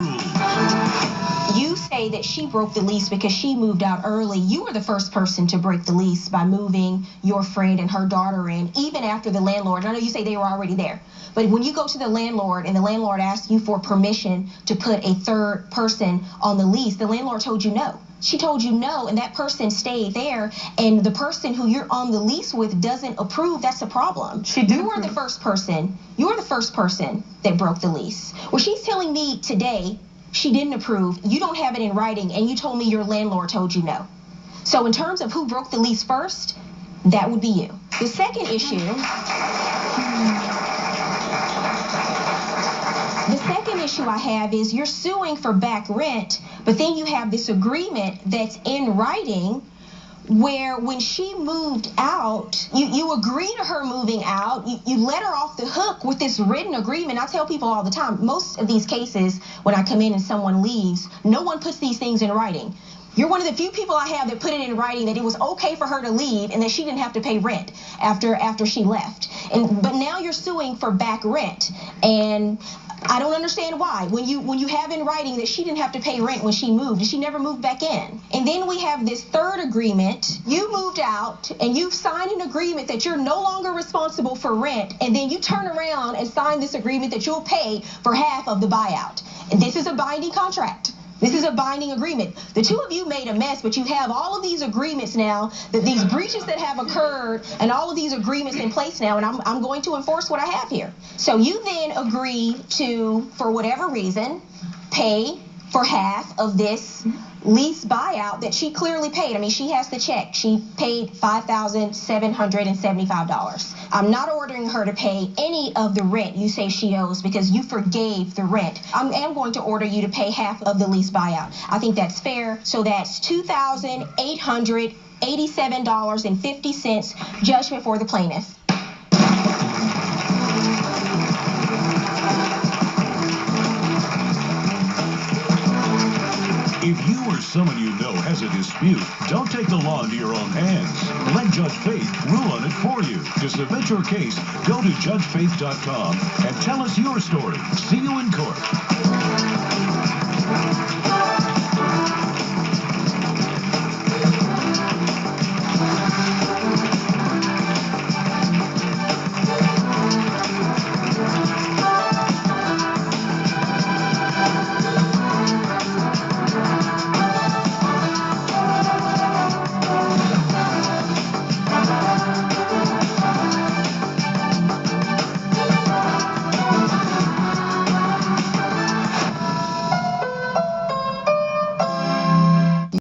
You say that she broke the lease because she moved out early. You were the first person to break the lease by moving your friend and her daughter in, even after the landlord. I know you say they were already there, but when you go to the landlord and the landlord asks you for permission to put a third person on the lease, the landlord told you no. She told you no, and that person stayed there, and the person who you're on the lease with doesn't approve. That's a problem. You were the first person. You were the first person that broke the lease. Well, she's telling me today she didn't approve. You don't have it in writing, and you told me your landlord told you no. So in terms of who broke the lease first, that would be you. The second issue I have is you're suing for back rent, but then you have this agreement that's in writing where when she moved out, you agree to her moving out, you let her off the hook with this written agreement. I tell people all the time, most of these cases, when I come in and someone leaves, no one puts these things in writing. You're one of the few people I have that put it in writing that it was okay for her to leave and that she didn't have to pay rent after she left. But now you're suing for back rent, and I don't understand why. When you have in writing that she didn't have to pay rent when she moved, and she never moved back in. And then we have this third agreement. You moved out, and you've signed an agreement that you're no longer responsible for rent, and then you turn around and sign this agreement that you'll pay for half of the buyout. And this is a binding contract. This is a binding agreement. The two of you made a mess, but you have all of these agreements now, that these breaches that have occurred, and all of these agreements in place now, and I'm going to enforce what I have here. So you then agree to, for whatever reason, pay for half of this lease buyout that she clearly paid. I mean, she has the check. She paid $5,775. I'm not ordering her to pay any of the rent you say she owes because you forgave the rent. I am going to order you to pay half of the lease buyout. I think that's fair. So that's $2,887.50 judgment for the plaintiff. If you or someone you know has a dispute, don't take the law into your own hands. Let Judge Faith rule on it for you. To submit your case, go to judgefaith.com and tell us your story. See you in court.